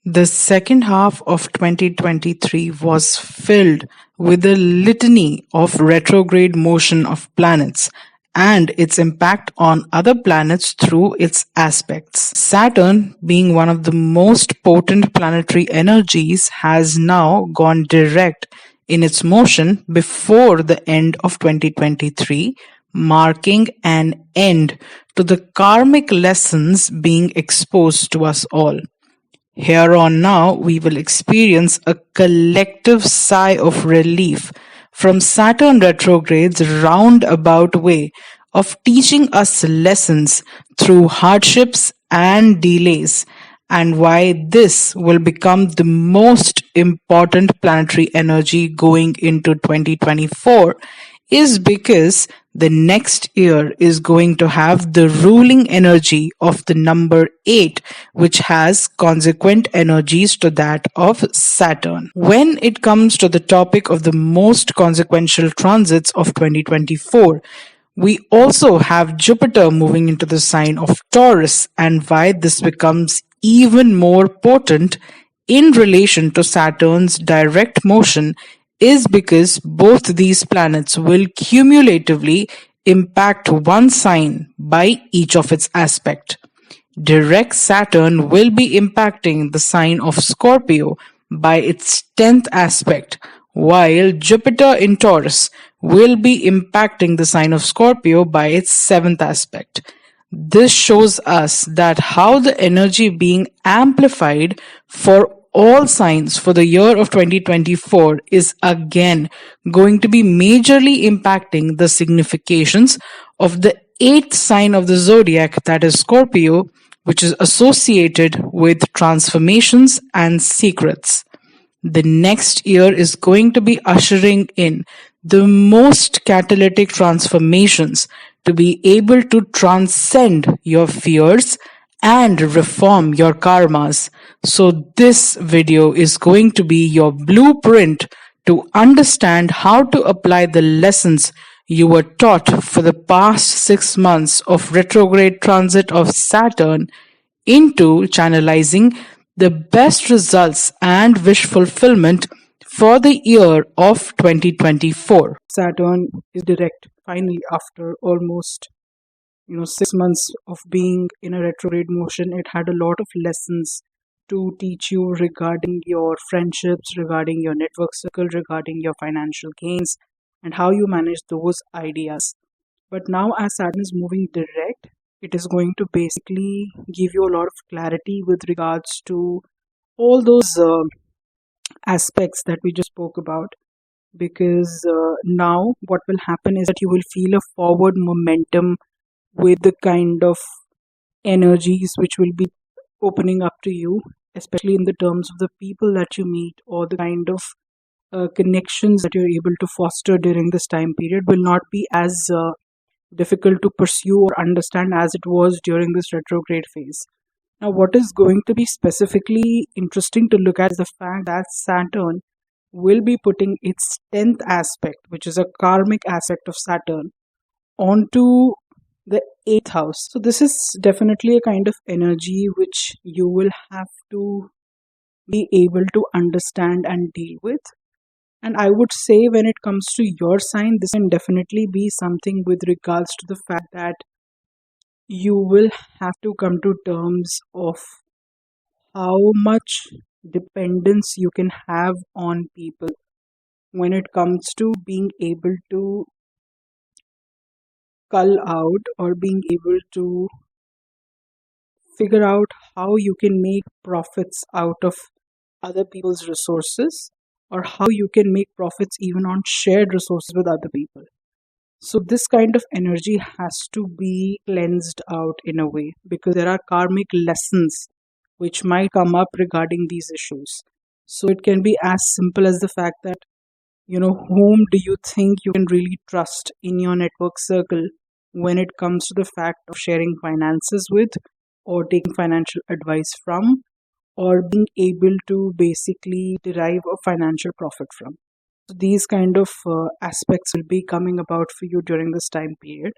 The second half of 2023 was filled with a litany of retrograde motion of planets and its impact on other planets through its aspects. Saturn, being one of the most potent planetary energies, has now gone direct in its motion before the end of 2023, marking an end to the karmic lessons being exposed to us all. Here on now, we will experience a collective sigh of relief from Saturn retrograde's roundabout way of teaching us lessons through hardships and delays, and why this will become the most important planetary energy going into 2024 is because the next year is going to have the ruling energy of the number 8, which has consequent energies to that of Saturn. When it comes to the topic of the most consequential transits of 2024, we also have Jupiter moving into the sign of Taurus, and why this becomes even more potent in relation to Saturn's direct motion is because both these planets will cumulatively impact one sign by each of its aspect. Direct Saturn will be impacting the sign of Scorpio by its 10th aspect, while Jupiter in Taurus will be impacting the sign of Scorpio by its 7th aspect. This shows us that how the energy being amplified for all signs for the year of 2024 is again going to be majorly impacting the significations of the 8th sign of the zodiac, that is Scorpio, which is associated with transformations and secrets. The next year is going to be ushering in the most catalytic transformations to be able to transcend your fears and reform your karmas. So this video is going to be your blueprint to understand how to apply the lessons you were taught for the past 6 months of retrograde transit of Saturn into channelizing the best results and wish fulfillment for the year of 2024. Saturn is direct finally after almost 6 months of being in a retrograde motion. It had a lot of lessons to teach you regarding your friendships, regarding your network circle, regarding your financial gains, and how you manage those ideas. But now, as Saturn is moving direct, it is going to basically give you a lot of clarity with regards to all those aspects that we just spoke about. Because now, what will happen is that you will feel a forward momentum with the kind of energies which will be opening up to you, especially in the terms of the people that you meet, or the kind of connections that you're able to foster during this time period will not be as difficult to pursue or understand as it was during this retrograde phase. Now, what is going to be specifically interesting to look at is the fact that Saturn will be putting its 10th aspect, which is a karmic aspect of Saturn, onto the 8th house. So this is definitely a kind of energy which you will have to be able to understand and deal with. And I would say when it comes to your sign, this can definitely be something with regards to the fact that you will have to come to terms of how much dependence you can have on people when it comes to being able to cull out or being able to figure out how you can make profits out of other people's resources, or how you can make profits even on shared resources with other people. So this kind of energy has to be cleansed out in a way, because there are karmic lessons which might come up regarding these issues. So it can be as simple as the fact that, whom do you think you can really trust in your network circle when it comes to the fact of sharing finances with, or taking financial advice from, or being able to basically derive a financial profit from. So these kind of aspects will be coming about for you during this time period.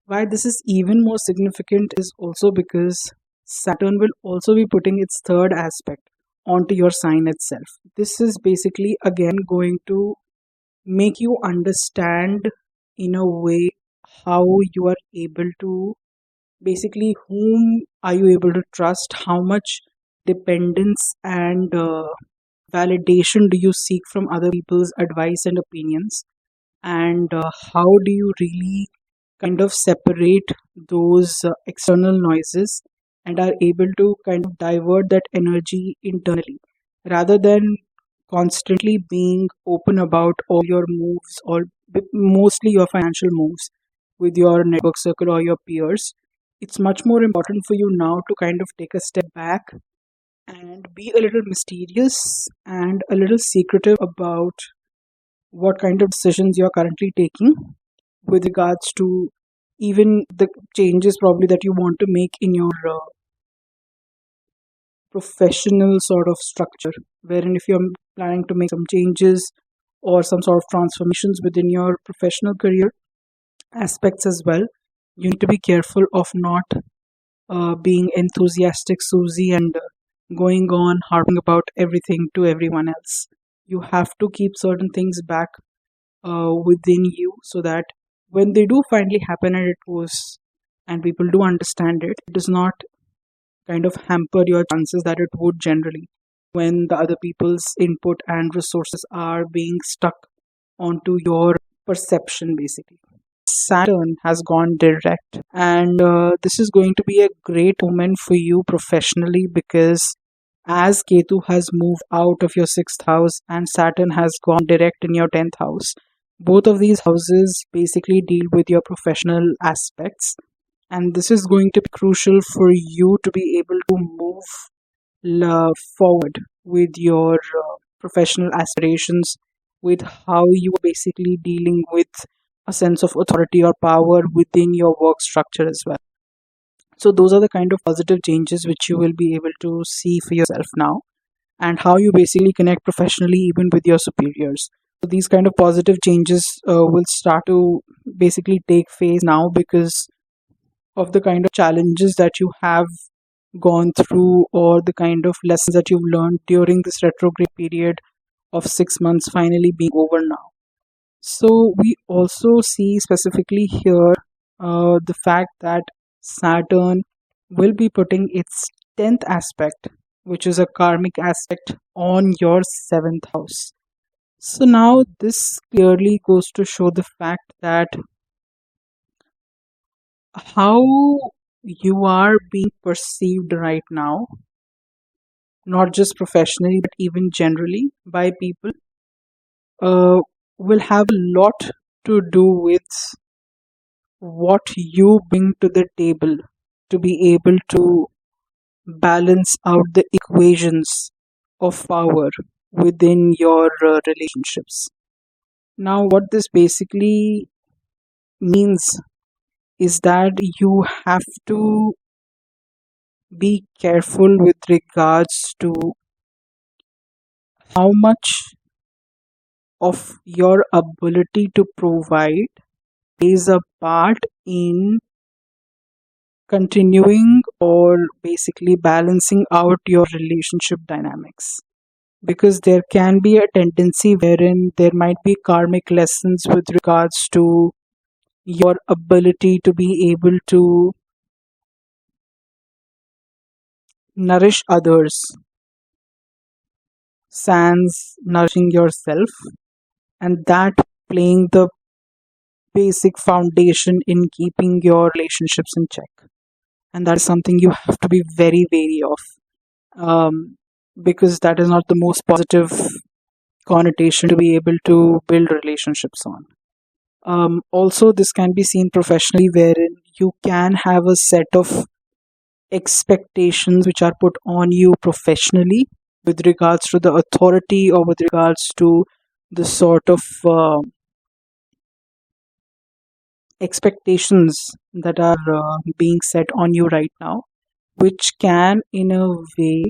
Why this is even more significant is also because Saturn will also be putting its 3rd aspect onto your sign itself. This is basically again going to make you understand in a way how you are able to, basically, whom are you able to trust, how much dependence and validation do you seek from other people's advice and opinions, and how do you really kind of separate those external noises and are able to kind of divert that energy internally rather than constantly being open about all your moves, or mostly your financial moves with your network circle or your peers. It's much more important for you now to kind of take a step back and be a little mysterious and a little secretive about what kind of decisions you're currently taking with regards to even the changes probably that you want to make in your professional sort of structure, wherein if you're planning to make some changes or some sort of transformations within your professional career aspects as well, you need to be careful of not being enthusiastic Susie and going on harping about everything to everyone else. You have to keep certain things back within you so that when they do finally happen and it goes and people do understand it, it does not kind of hamper your chances that it would generally when the other people's input and resources are being stuck onto your perception basically. Saturn has gone direct, and this is going to be a great moment for you professionally because as Ketu has moved out of your 6th house and Saturn has gone direct in your 10th house, both of these houses basically deal with your professional aspects, and this is going to be crucial for you to be able to move forward with your professional aspirations, with how you are basically dealing with a sense of authority or power within your work structure as well. So those are the kind of positive changes which you will be able to see for yourself now, and how you basically connect professionally even with your superiors. So these kind of positive changes will start to basically take phase now because of the kind of challenges that you have gone through or the kind of lessons that you've learned during this retrograde period of 6 months finally being over now. So we also see specifically here the fact that Saturn will be putting its 10th aspect, which is a karmic aspect, on your 7th house. So now this clearly goes to show the fact that how you are being perceived right now, not just professionally but even generally by people, uh, will have a lot to do with what you bring to the table to be able to balance out the equations of power within your relationships. Now, what this basically means is that you have to be careful with regards to how much of your ability to provide plays a part in continuing or basically balancing out your relationship dynamics, because there can be a tendency wherein there might be karmic lessons with regards to your ability to be able to nourish others sans nourishing yourself, and that playing the basic foundation in keeping your relationships in check, and that is something you have to be very wary of, because that is not the most positive connotation to be able to build relationships on. Also, this can be seen professionally, wherein you can have a set of expectations which are put on you professionally with regards to the authority or with regards to the sort of expectations that are being set on you right now, which can, in a way,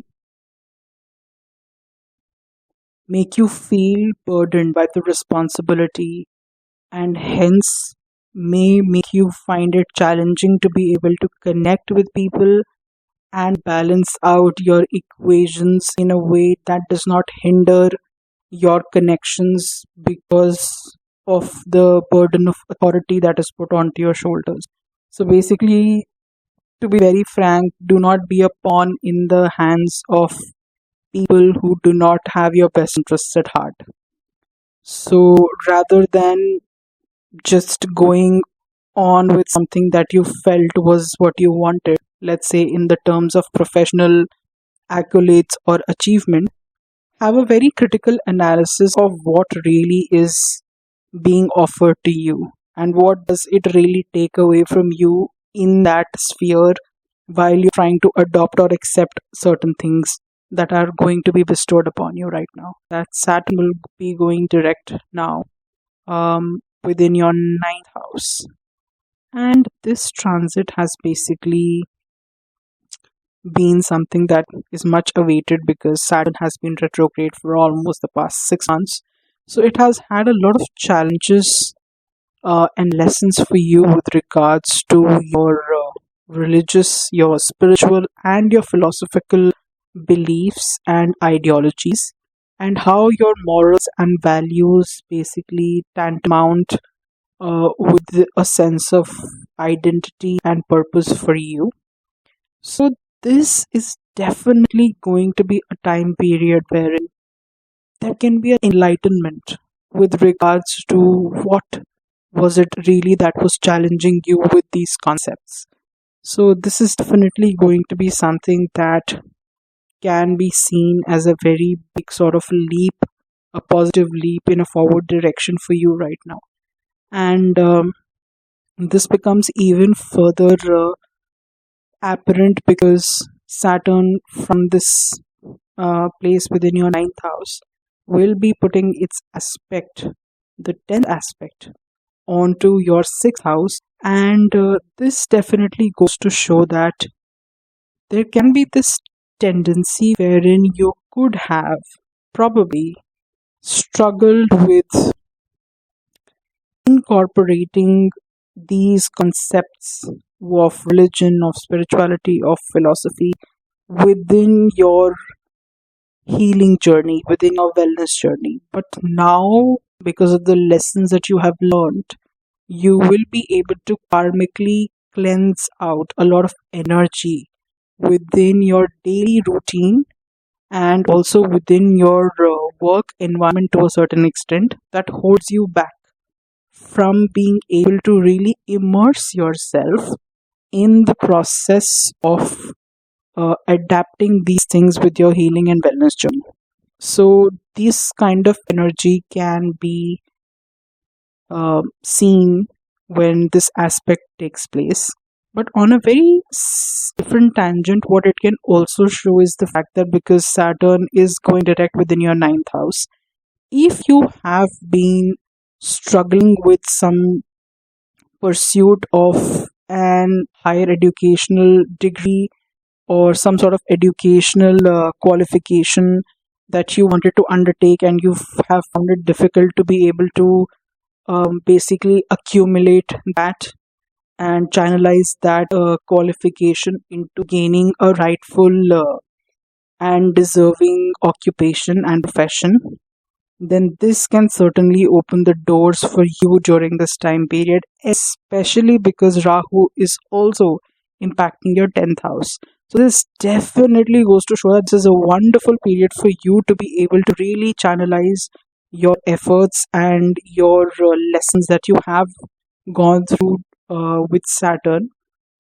make you feel burdened by the responsibility, and hence may make you find it challenging to be able to connect with people and balance out your equations in a way that does not hinder your connections because of the burden of authority that is put onto your shoulders. So basically, to be very frank, do not be a pawn in the hands of people who do not have your best interests at heart. So rather than just going on with something that you felt was what you wanted, let's say in the terms of professional accolades or achievement, have a very critical analysis of what really is being offered to you and what does it really take away from you in that sphere while you're trying to adopt or accept certain things that are going to be bestowed upon you right now. That Saturn will be going direct now, within your ninth house. And this transit has basically been something that is much awaited because Saturn has been retrograde for almost the past 6 months. So it has had a lot of challenges and lessons for you with regards to your religious, your spiritual, and your philosophical beliefs and ideologies, and how your morals and values basically tantamount with a sense of identity and purpose for you. So, this is definitely going to be a time period wherein there can be an enlightenment with regards to what was it really that was challenging you with these concepts. So, this is definitely going to be something that can be seen as a very big sort of leap, a positive leap in a forward direction for you right now. And this becomes even further apparent because Saturn, from this place within your ninth house, will be putting its aspect, the 10th aspect, onto your sixth house. And this definitely goes to show that there can be this tendency wherein you could have probably struggled with incorporating these concepts of religion, of spirituality, of philosophy within your healing journey, within your wellness journey. But now, because of the lessons that you have learned, you will be able to karmically cleanse out a lot of energy within your daily routine and also within your work environment to a certain extent that holds you back from being able to really immerse yourself in the process of adapting these things with your healing and wellness journey. So, this kind of energy can be seen when this aspect takes place. But on a very different tangent, what it can also show is the fact that because Saturn is going direct within your ninth house, if you have been struggling with some pursuit of an higher educational degree or some sort of educational qualification that you wanted to undertake and you have found it difficult to be able to basically accumulate that and channelize that qualification into gaining a rightful and deserving occupation and profession, then this can certainly open the doors for you during this time period, especially because Rahu is also impacting your 10th house. So, this definitely goes to show that this is a wonderful period for you to be able to really channelize your efforts and your lessons that you have gone through with Saturn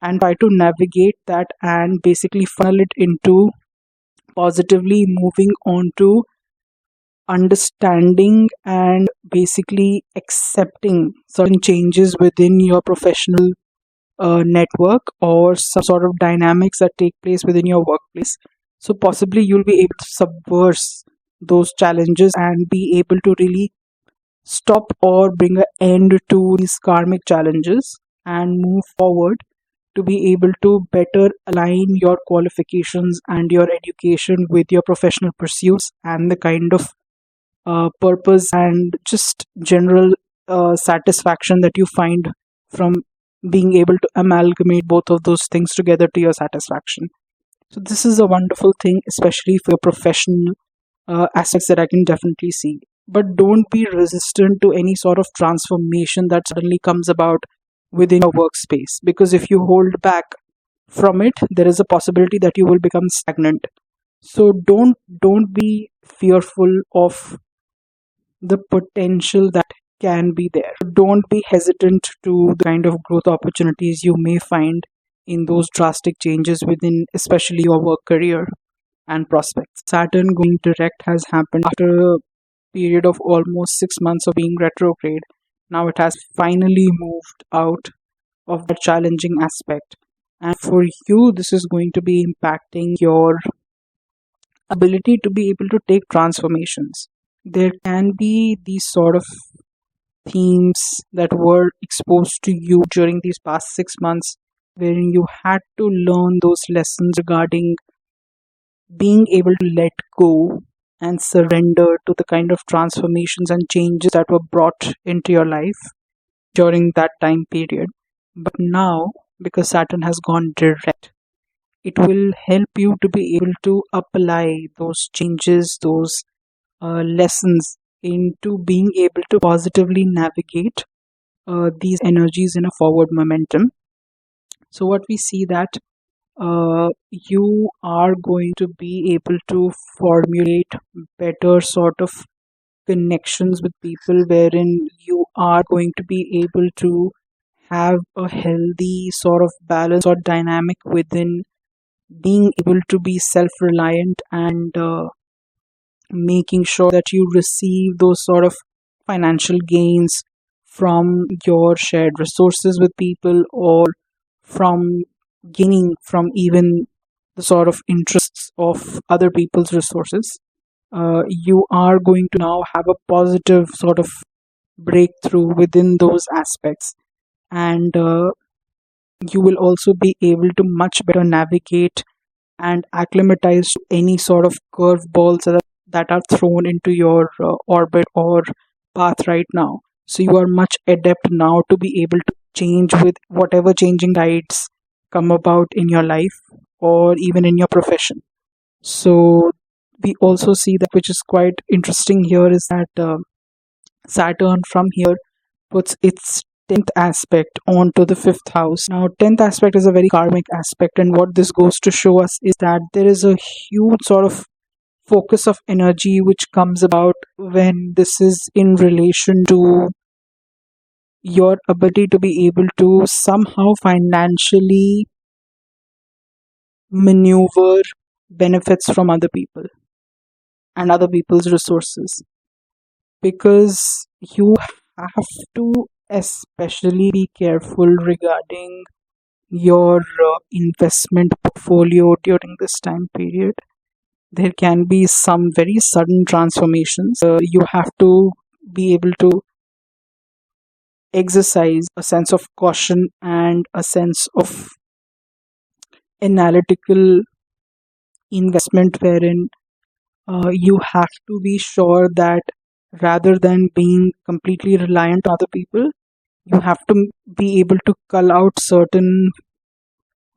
and try to navigate that and basically funnel it into positively moving on to understanding and basically accepting certain changes within your professional network or some sort of dynamics that take place within your workplace. So, possibly you'll be able to subvert those challenges and be able to really stop or bring an end to these karmic challenges and move forward to be able to better align your qualifications and your education with your professional pursuits and the kind of purpose and just general satisfaction that you find from being able to amalgamate both of those things together to your satisfaction. So this is a wonderful thing, especially for your professional aspects that I can definitely see. But don't be resistant to any sort of transformation that suddenly comes about within your workspace, because if you hold back from it, there is a possibility that you will become stagnant. So don't be fearful of the potential that can be there. Don't be hesitant to the kind of growth opportunities you may find in those drastic changes within, especially your work career and prospects. Saturn going direct has happened after a period of almost 6 months of being retrograde. Now it has finally moved out of that challenging aspect. And for you, this is going to be impacting your ability to be able to take transformations. There can be these sort of themes that were exposed to you during these past 6 months, wherein you had to learn those lessons regarding being able to let go and surrender to the kind of transformations and changes that were brought into your life during that time period. But now, because Saturn has gone direct, it will help you to be able to apply those changes, those lessons into being able to positively navigate these energies in a forward momentum. So, what we see that you are going to be able to formulate better sort of connections with people, wherein you are going to be able to have a healthy sort of balance or dynamic within being able to be self reliant and making sure that you receive those sort of financial gains from your shared resources with people, or from gaining from even the sort of interests of other people's resources. You are going to now have a positive sort of breakthrough within those aspects, and you will also be able to much better navigate and acclimatize to any sort of curveballs that are thrown into your orbit or path right now. So you are much adept now to be able to change with whatever changing tides come about in your life or even in your profession. So we also see that, which is quite interesting here, is that Saturn from here puts its 10th aspect onto the 5th house. Now, 10th aspect is a very karmic aspect, and what this goes to show us is that there is a huge sort of focus of energy which comes about when this is in relation to your ability to be able to somehow financially maneuver benefits from other people and other people's resources, because you have to especially be careful regarding your investment portfolio during this time period. There can be some very sudden transformations. You have to be able to exercise a sense of caution and a sense of analytical investment, wherein you have to be sure that rather than being completely reliant on other people, you have to be able to cull out certain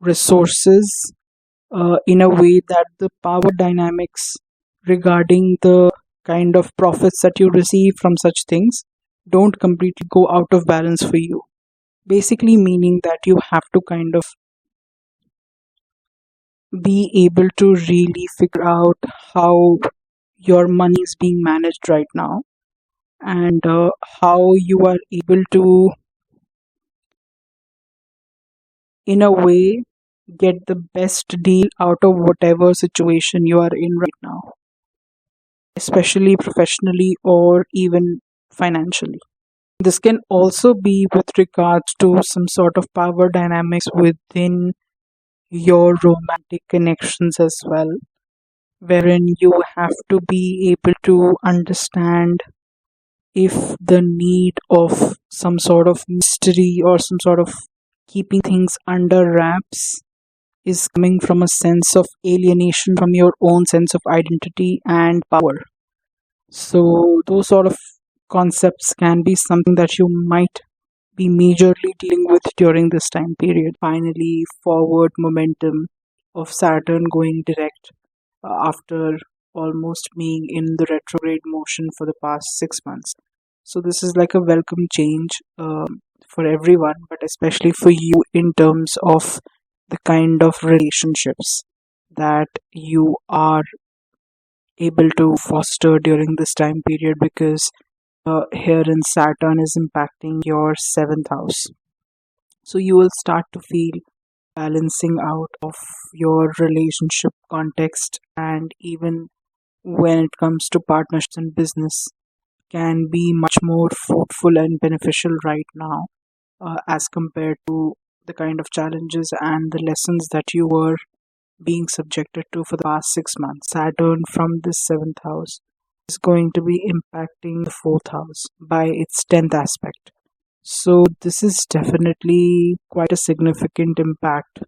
resources in a way that the power dynamics regarding the kind of profits that you receive from such things don't completely go out of balance for you. Basically, meaning that you have to kind of be able to really figure out how your money is being managed right now, and how you are able to, in a way, get the best deal out of whatever situation you are in right now, especially professionally or even financially. This can also be with regards to some sort of power dynamics within your romantic connections as well, wherein you have to be able to understand if the need of some sort of mystery or some sort of keeping things under wraps is coming from a sense of alienation from your own sense of identity and power. So, those sort of concepts can be something that you might be majorly dealing with during this time period. Finally, forward momentum of Saturn going direct after almost being in the retrograde motion for the past 6 months. So, this is like a welcome change for everyone, but especially for you in terms of the kind of relationships that you are able to foster during this time period, because here in Saturn is impacting your seventh house. So you will start to feel balancing out of your relationship context, and even when it comes to partnerships and business, can be much more fruitful and beneficial right now as compared to the kind of challenges and the lessons that you were being subjected to for the past 6 months. Saturn from this seventh house is going to be impacting the fourth house by its 10th aspect. So, this is definitely quite a significant impact,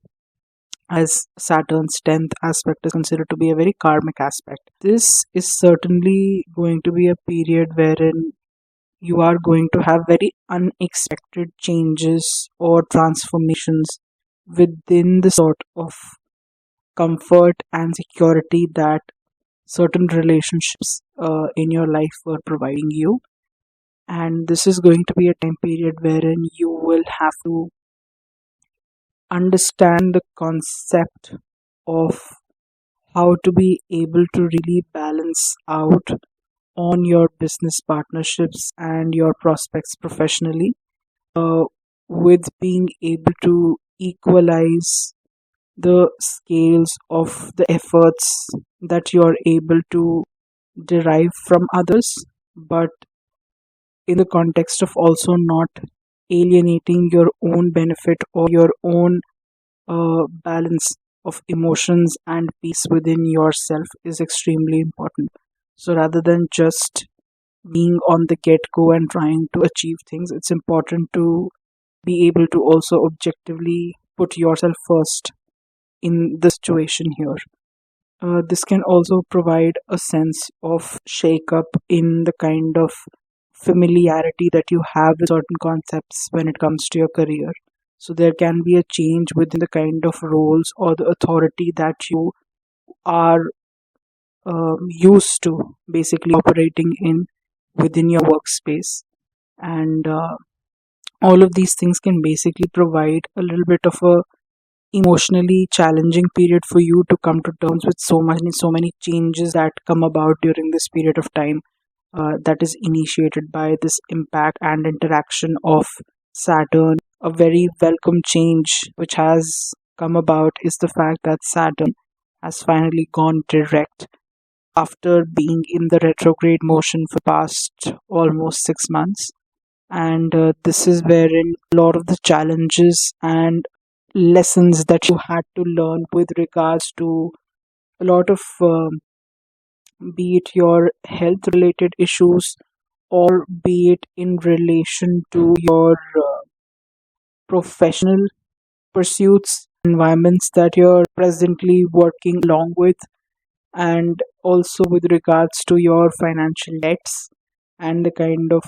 as Saturn's 10th aspect is considered to be a very karmic aspect. This is certainly going to be a period wherein you are going to have very unexpected changes or transformations within the sort of comfort and security that certain relationships in your life were providing you. And this is going to be a time period wherein you will have to understand the concept of how to be able to really balance out on your business partnerships and your prospects professionally, uh, with being able to equalize the scales of the efforts that you're able to derive from others, but in the context of also not alienating your own benefit or your own balance of emotions and peace within yourself is extremely important. So rather than just being on the get go and trying to achieve things, it's important to be able to also objectively put yourself first in the situation here. This can also provide a sense of shake up in the kind of familiarity that you have with certain concepts when it comes to your career. So there can be a change within the kind of roles or the authority that you are used to basically operating in within your workspace. And all of these things can basically provide a little bit of a emotionally challenging period for you to come to terms with so many changes that come about during this period of time, that is initiated by this impact and interaction of Saturn. A very welcome change which has come about is the fact that Saturn has finally gone direct after being in the retrograde motion for past almost 6 months. And this is wherein a lot of the challenges and lessons that you had to learn with regards to a lot of be it your health related issues, or be it in relation to your professional pursuits, environments that you're presently working along with, and also with regards to your financial debts and the kind of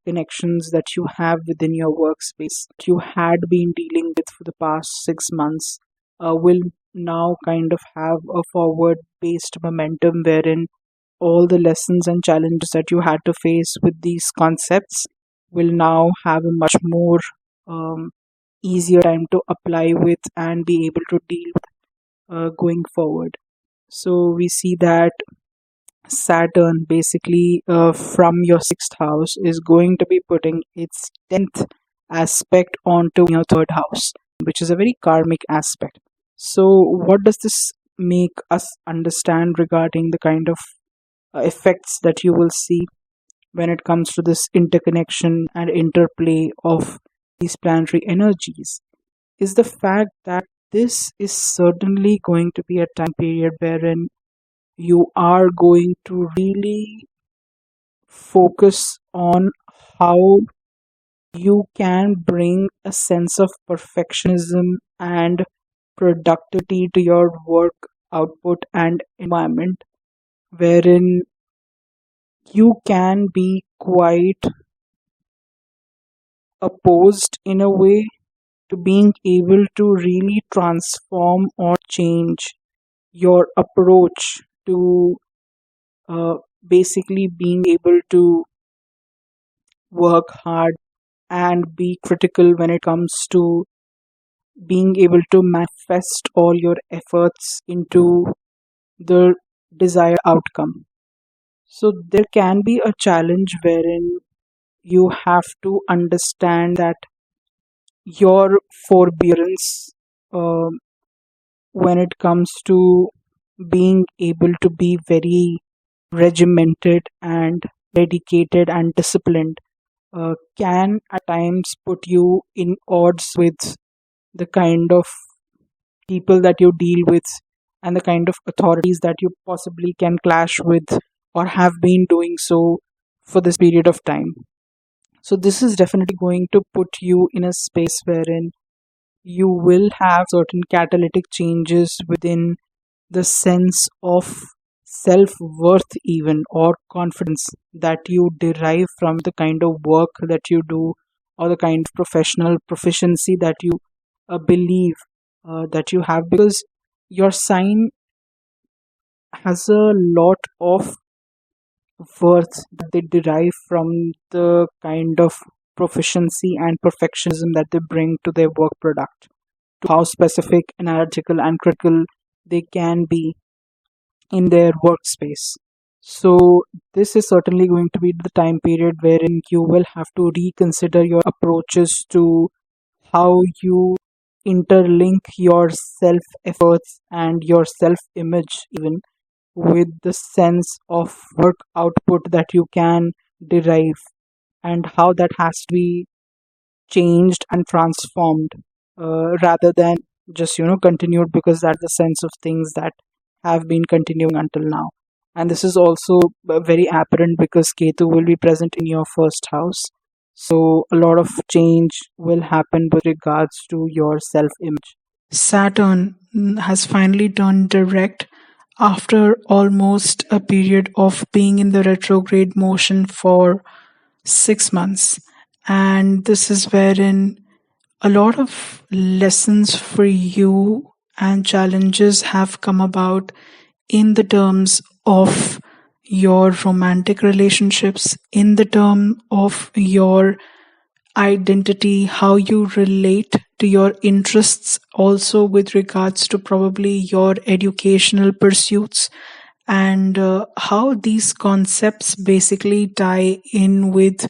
connections that you have within your workspace that you had been dealing with for the past 6 months, will now kind of have a forward based momentum wherein all the lessons and challenges that you had to face with these concepts will now have a much more um, easier time to apply with and be able to deal with going forward. So we see that Saturn basically from your sixth house is going to be putting its 10th aspect onto your third house, which is a very karmic aspect. So, what does this make us understand regarding the kind of effects that you will see when it comes to this interconnection and interplay of these planetary energies? Is the fact that this is certainly going to be a time period wherein you are going to really focus on how you can bring a sense of perfectionism and productivity to your work output and environment, wherein you can be quite opposed in a way to being able to really transform or change your approach to uh, basically being able to work hard and be critical when it comes to being able to manifest all your efforts into the desired outcome. So there can be a challenge wherein you have to understand that your forbearance, um when it comes to being able to be very regimented and dedicated and disciplined, can at times put you in odds with the kind of people that you deal with and the kind of authorities that you possibly can clash with or have been doing so for this period of time. So, this is definitely going to put you in a space wherein you will have certain catalytic changes within the sense of self worth, even or confidence that you derive from the kind of work that you do or the kind of professional proficiency that you believe that you have, because your sign has a lot of worth that they derive from the kind of proficiency and perfectionism that they bring to their work product, to how specific, analytical, and critical they can be in their workspace. So, this is certainly going to be the time period wherein you will have to reconsider your approaches to how you interlink your self efforts and your self image, even with the sense of work output that you can derive, and how that has to be changed and transformed, rather than just continued, because that's the sense of things that have been continuing until now. And this is also very apparent because Ketu will be present in your first house, so a lot of change will happen with regards to your self image. Saturn has finally turned direct after almost a period of being in the retrograde motion for 6 months. And this is wherein a lot of lessons for you and challenges have come about in the terms of your romantic relationships, in the term of your identity, how you relate to your interests, also with regards to probably your educational pursuits, and how these concepts basically tie in with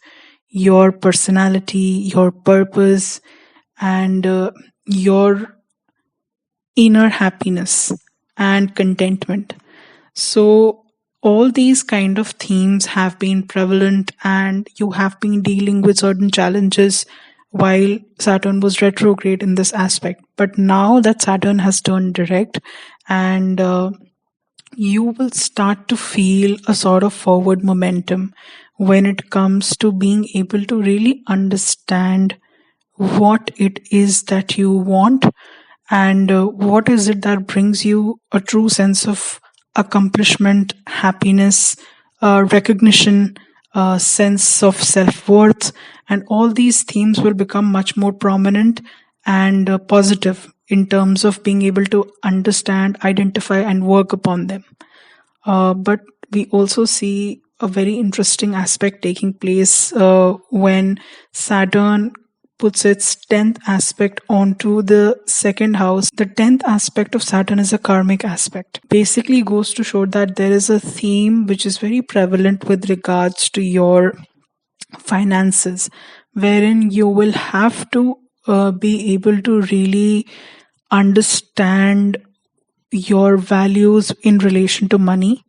your personality, your purpose, and your inner happiness and contentment. So, all these kind of themes have been prevalent, and you have been dealing with certain challenges while Saturn was retrograde in this aspect. But now that Saturn has turned direct, and you will start to feel a sort of forward momentum when it comes to being able to really understand what it is that you want, and what is it that brings you a true sense of accomplishment, happiness, recognition, sense of self worth, and all these themes will become much more prominent and positive in terms of being able to understand, identify, and work upon them. But we also see a very interesting aspect taking place when Saturn puts its 10th aspect onto the second house. The 10th aspect of Saturn is a karmic aspect. Basically goes to show that there is a theme which is very prevalent with regards to your finances, wherein you will have to be able to really understand your values in relation to money,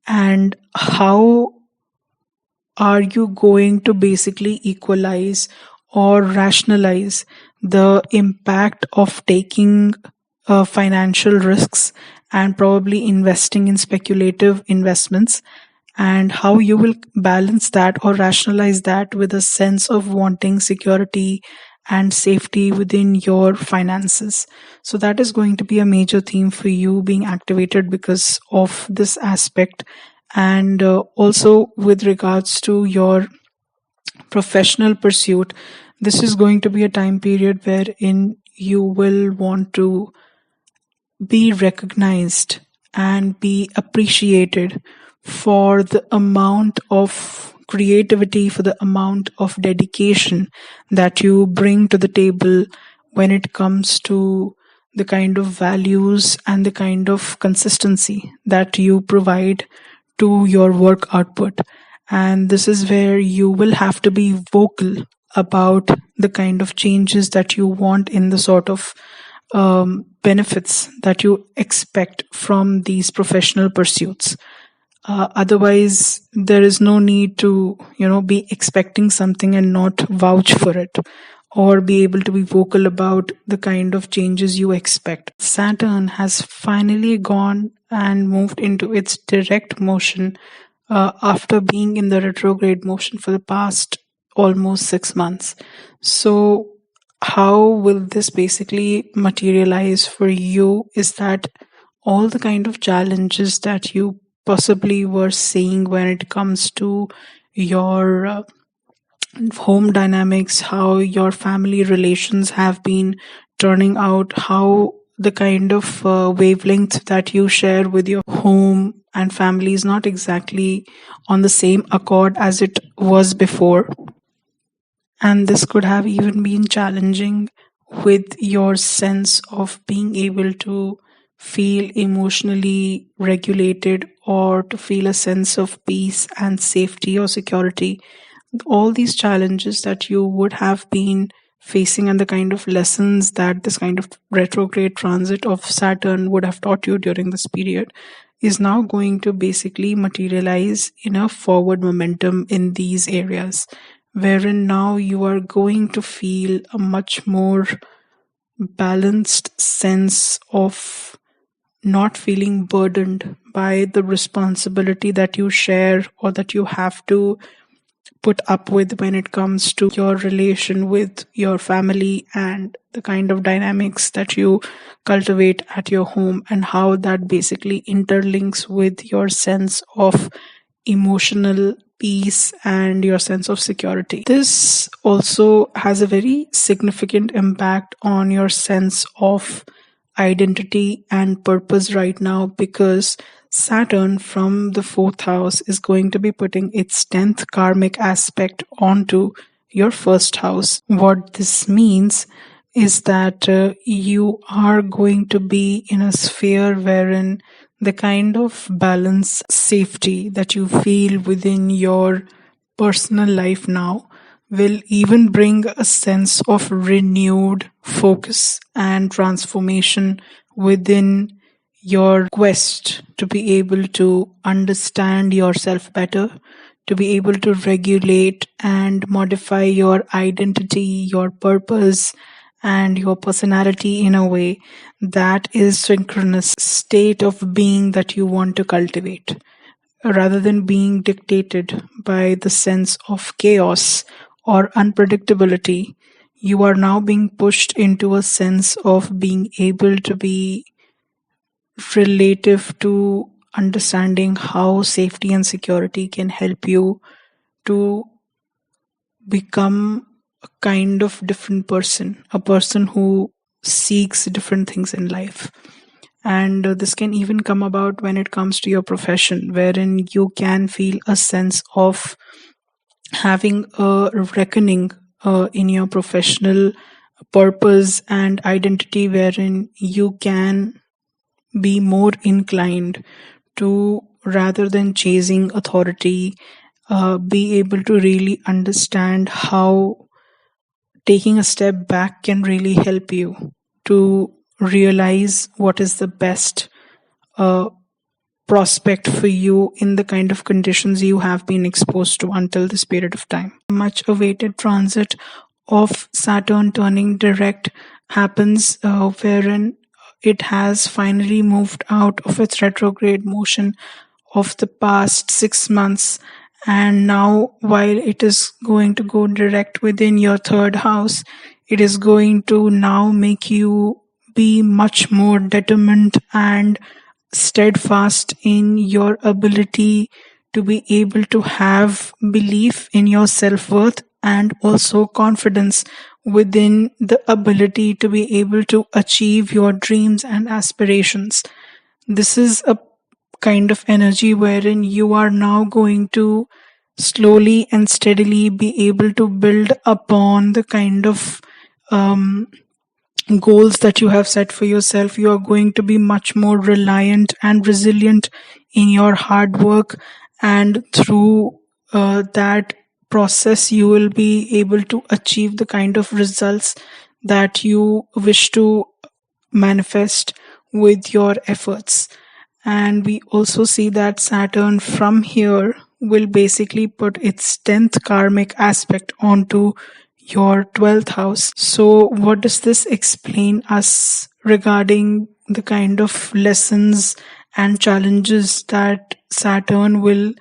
and how are you going to basically equalize or rationalize the impact of taking financial risks and probably investing in speculative investments, and how you will balance that or rationalize that with a sense of wanting security and safety within your finances. So, that is going to be a major theme for you being activated because of this aspect. And also with regards to your professional pursuit, This is going to be a time period wherein you will want to be recognized and be appreciated for the amount of creativity, for the amount of dedication that you bring to the table when it comes to the kind of values and the kind of consistency that you provide to your work output. And this is where you will have to be vocal about the kind of changes that you want in the sort of benefits that you expect from these professional pursuits. Otherwise, there is no need to, be expecting something and not vouch for it, or be able to be vocal about the kind of changes you expect. Saturn has finally gone and moved into its direct motion after being in the retrograde motion for the past almost 6 months. So, how will this basically materialize for you is that all the kind of challenges that you possibly were seeing when it comes to your home dynamics, how your family relations have been turning out, how the kind of wavelength that you share with your home and family is not exactly on the same accord as it was before. And this could have even been challenging with your sense of being able to feel emotionally regulated or to feel a sense of peace and safety or security. All these challenges that you would have been facing and the kind of lessons that this kind of retrograde transit of Saturn would have taught you during this period is now going to basically materialize in a forward momentum in these areas, wherein now you are going to feel a much more balanced sense of not feeling burdened by the responsibility that you share or that you have to put up with when it comes to your relation with your family and the kind of dynamics that you cultivate at your home and how that basically interlinks with your sense of emotional peace and your sense of security. This also has a very significant impact on your sense of identity and purpose right now, because Saturn from the fourth house is going to be putting its 10th karmic aspect onto your first house. What this means is that you are going to be in a sphere wherein the kind of balance, safety that you feel within your personal life now will even bring a sense of renewed focus and transformation within your quest to be able to understand yourself better, to be able to regulate and modify your identity, your purpose, and your personality in a way that is synchronous state of being that you want to cultivate, rather than being dictated by the sense of chaos or unpredictability. You are now being pushed into a sense of being able to be relative to understanding how safety and security can help you to become a kind of different person, a person who seeks different things in life. And this can even come about when it comes to your profession, wherein you can feel a sense of having a reckoning in your professional purpose and identity, wherein you can be more inclined to, rather than chasing authority, be able to really understand how taking a step back can really help you to realize what is the best uh, prospect for you in the kind of conditions you have been exposed to until this period of time. Much awaited transit of Saturn turning direct happens, wherein it has finally moved out of its retrograde motion of the past 6 months. And now, while it is going to go direct within your third house, it is going to now make you be much more determined and steadfast in your ability to be able to have belief in your self worth and also confidence within the ability to be able to achieve your dreams and aspirations. This is a kind of energy wherein you are now going to slowly and steadily be able to build upon the kind of um, goals that you have set for yourself. You are going to be much more reliant and resilient in your hard work, and through that process, you will be able to achieve the kind of results that you wish to manifest with your efforts. And we also see that Saturn from here will basically put its 10th karmic aspect onto your 12th house. So, what does this explain us regarding the kind of lessons and challenges that Saturn will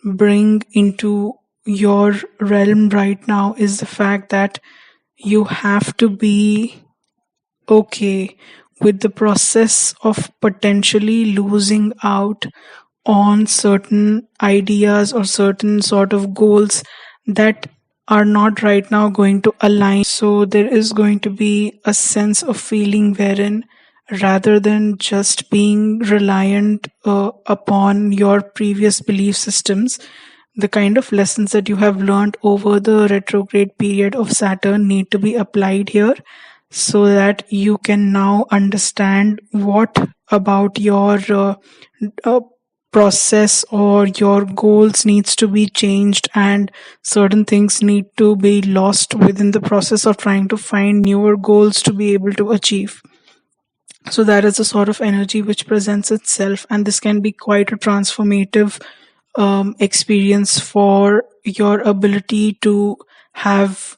bring into your realm right now? Is the fact that you have to be okay with the process of potentially losing out on certain ideas or certain sort of goals that are not right now going to align. So there is going to be a sense of feeling wherein, rather than just being reliant upon your previous belief systems, the kind of lessons that you have learned over the retrograde period of Saturn need to be applied here, so that you can now understand what about your uh, process or your goals needs to be changed, and certain things need to be lost within the process of trying to find newer goals to be able to achieve. So that is a sort of energy which presents itself, and this can be quite a transformative experience for your ability to have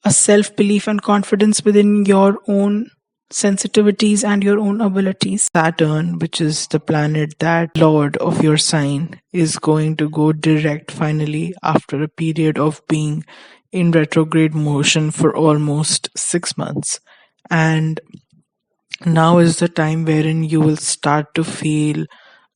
a self belief and confidence within your own sensitivities and your own abilities. Saturn, which is the planet that lord of your sign, is going to go direct finally after a period of being in retrograde motion for almost 6 months. And now is the time wherein you will start to feel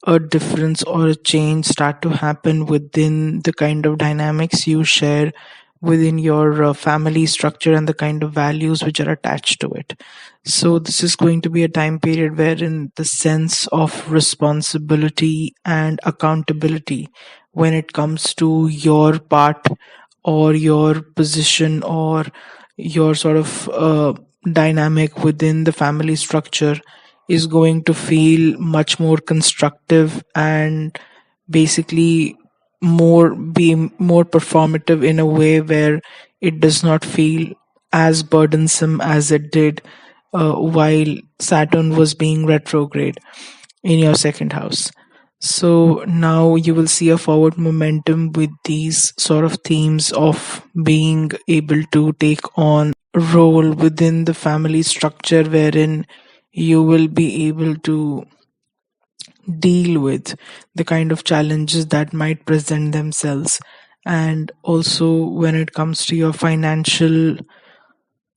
a difference or a change start to happen within the kind of dynamics you share within your family structure and the kind of values which are attached to it. So, this is going to be a time period wherein the sense of responsibility and accountability when it comes to your part or your position or your sort of dynamic within the family structure is going to feel much more constructive and basically be more performative in a way where it does not feel as burdensome as it did while Saturn was being retrograde in your second house. So now you will see a forward momentum with these sort of themes of being able to take on a role within the family structure wherein you will be able to deal with the kind of challenges that might present themselves. And also, when it comes to your financial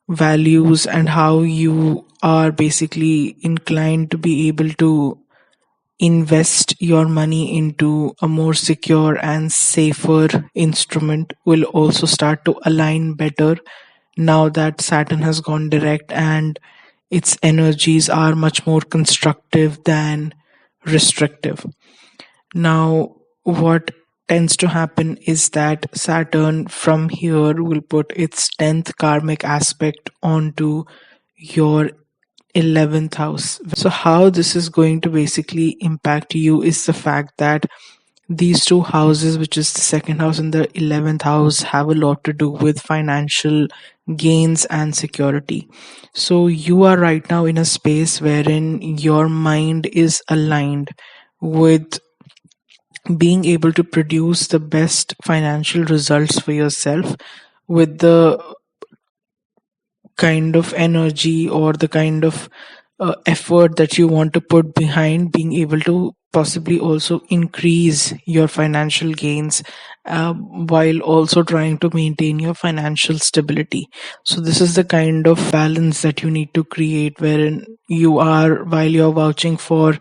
values and how you are basically inclined to be able to invest your money into a more secure and safer instrument, will also start to align better now that Saturn has gone direct and its energies are much more constructive than restrictive. Now, what tends to happen is that Saturn from here will put its 10th karmic aspect onto your 11th house. So, how this is going to basically impact you is the fact that these two houses, which is the second house and the 11th house, have a lot to do with financial gains and security. So, you are right now in a space wherein your mind is aligned with being able to produce the best financial results for yourself with the kind of energy or the kind of effort that you want to put behind being able to possibly also increase your financial gains while also trying to maintain your financial stability. So this is the kind of balance that you need to create wherein you are, while you're vouching for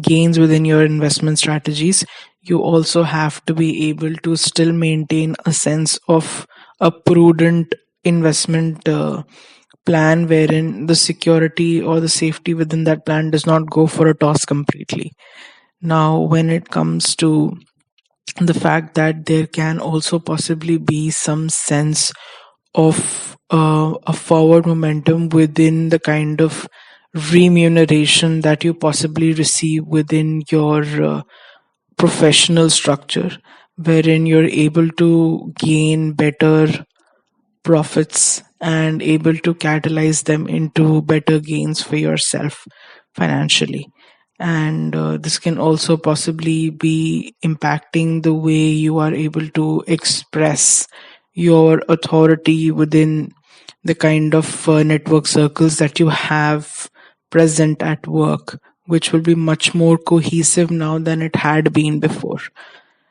gains within your investment strategies, you also have to be able to still maintain a sense of a prudent investment plan wherein the security or the safety within that plan does not go for a toss completely. Now, when it comes to the fact that there can also possibly be some sense of a forward momentum within the kind of remuneration that you possibly receive within your professional structure, wherein you're able to gain better profits and able to catalyze them into better gains for yourself financially. And this can also possibly be impacting the way you are able to express your authority within the kind of network circles that you have present at work, which will be much more cohesive now than it had been before.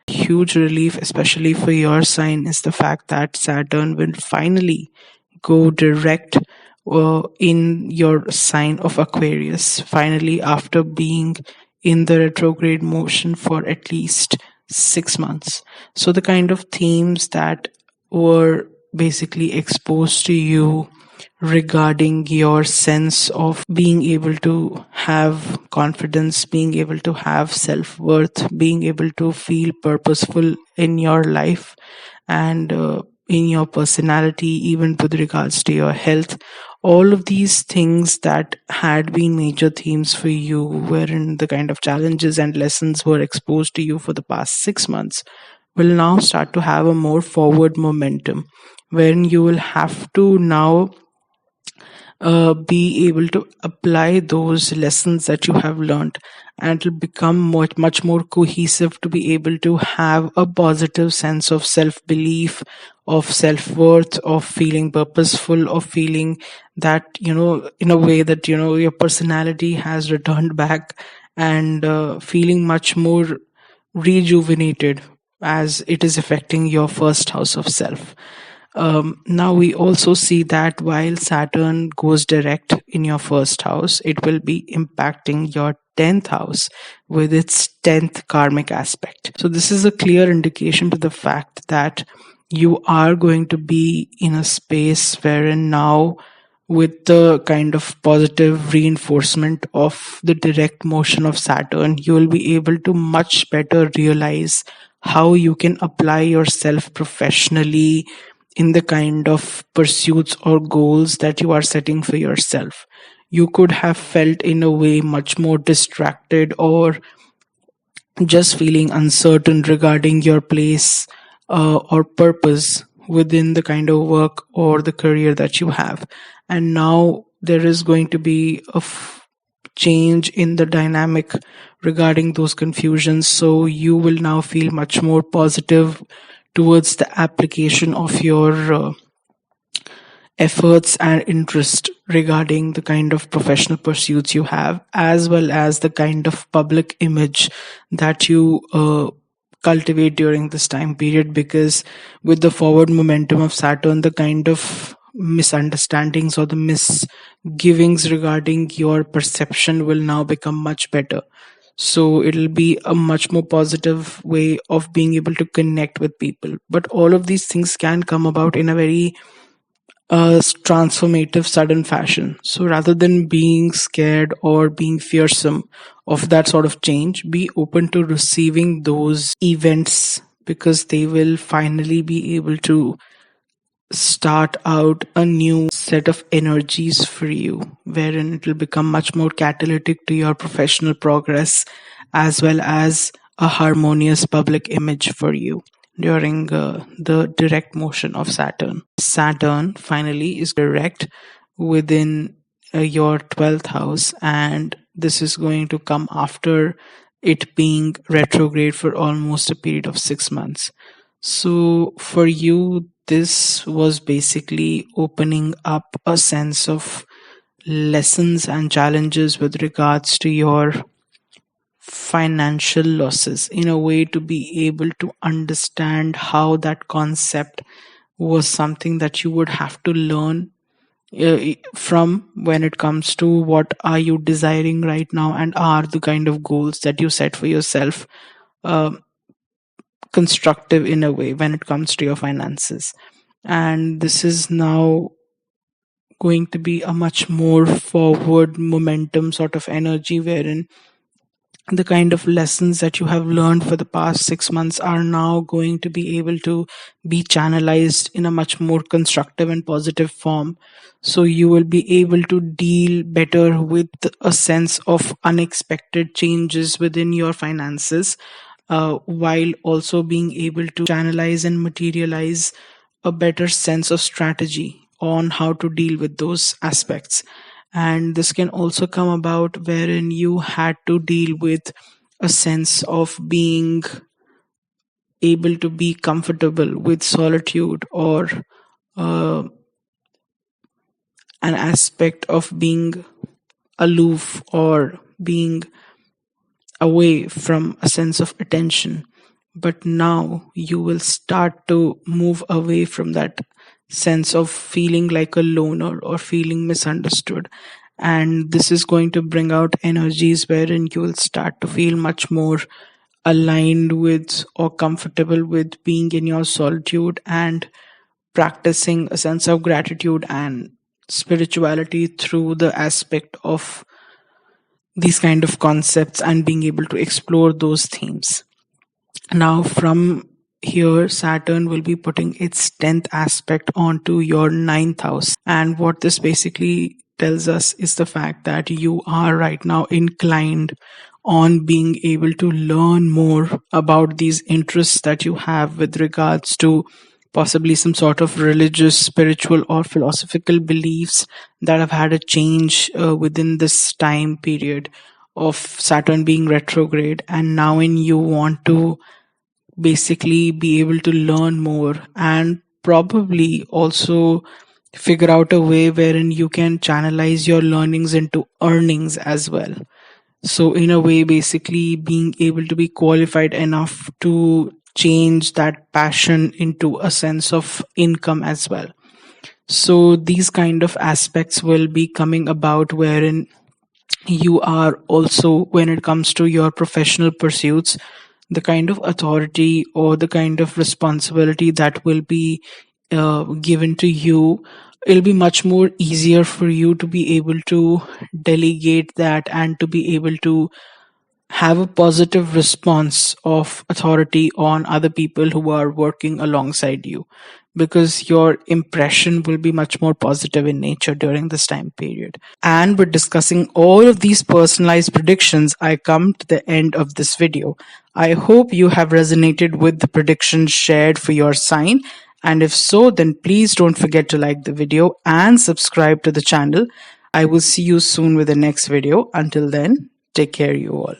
Huge relief, especially for your sign, is the fact that Saturn will finally go direct in your sign of Aquarius, finally, after being in the retrograde motion for at least 6 months. So, the kind of themes that were basically exposed to you regarding your sense of being able to have confidence, being able to have self worth, being able to feel purposeful in your life and in your personality, even with regards to your health. All of these things that had been major themes for you, wherein the kind of challenges and lessons were exposed to you for the past 6 months, will now start to have a more forward momentum, wherein you will have to now be able to apply those lessons that you have learned, and it'll become much more cohesive to be able to have a positive sense of self belief, of self worth, of feeling purposeful, of feeling that, in a way that, your personality has returned back, and feeling much more rejuvenated as it is affecting your first house of self. Now we also see that while Saturn goes direct in your first house, it will be impacting your 10th house with its 10th karmic aspect. So this is a clear indication to the fact that you are going to be in a space wherein now, with the kind of positive reinforcement of the direct motion of Saturn, you will be able to much better realize how you can apply yourself professionally in the kind of pursuits or goals that you are setting for yourself. You could have felt in a way much more distracted or just feeling uncertain regarding your place or purpose within the kind of work or the career that you have. And now there is going to be a change in the dynamic regarding those confusions. So you will now feel much more positive towards the application of your efforts and interest regarding the kind of professional pursuits you have, as well as the kind of public image that you cultivate during this time period. Because with the forward momentum of Saturn, the kind of misunderstandings or the misgivings regarding your perception will now become much better. So it'll be a much more positive way of being able to connect with people. But all of these things can come about in a very transformative, sudden fashion. So rather than being scared or being fearsome of that sort of change, be open to receiving those events, because they will finally be able to start out a new set of energies for you, wherein it will become much more catalytic to your professional progress, as well as a harmonious public image for you during the direct motion of Saturn. Saturn finally is direct within your 12th house, and this is going to come after it being retrograde for almost a period of 6 months. So for you, this was basically opening up a sense of lessons and challenges with regards to your financial losses, in a way to be able to understand how that concept was something that you would have to learn from when it comes to what are you desiring right now, and are the kind of goals that you set for yourself uh, constructive in a way when it comes to your finances. And this is now going to be a much more forward momentum sort of energy, wherein the kind of lessons that you have learned for the past 6 months are now going to be able to be channelized in a much more constructive and positive form. So you will be able to deal better with a sense of unexpected changes within your finances, while also being able to channelize and materialize a better sense of strategy on how to deal with those aspects. And this can also come about wherein you had to deal with a sense of being able to be comfortable with solitude, or uh, an aspect of being aloof or being away from a sense of attention. But now you will start to move away from that sense of feeling like a loner or feeling misunderstood. And this is going to bring out energies wherein you will start to feel much more aligned with or comfortable with being in your solitude and practicing a sense of gratitude and spirituality through the aspect of these kind of concepts and being able to explore those themes. Now, from here, Saturn will be putting its 10th aspect onto your ninth house. And what this basically tells us is the fact that you are right now inclined on being able to learn more about these interests that you have with regards to possibly some sort of religious, spiritual, or philosophical beliefs that have had a change within this time period of Saturn being retrograde. And now, in you want to basically be able to learn more and probably also figure out a way wherein you can channelize your learnings into earnings as well. So, in a way, basically being able to be qualified enough to change that passion into a sense of income as well. So, these kind of aspects will be coming about wherein you are also, when it comes to your professional pursuits, the kind of authority or the kind of responsibility that will be given to you, it'll be much more easier for you to be able to delegate that and to be able to have a positive response of authority on other people who are working alongside you, because your impression will be much more positive in nature during this time period. And with discussing all of these personalized predictions, I come to the end of this video. I hope you have resonated with the predictions shared for your sign. And if so, then please don't forget to like the video and subscribe to the channel. I will see you soon with the next video. Until then, take care, you all.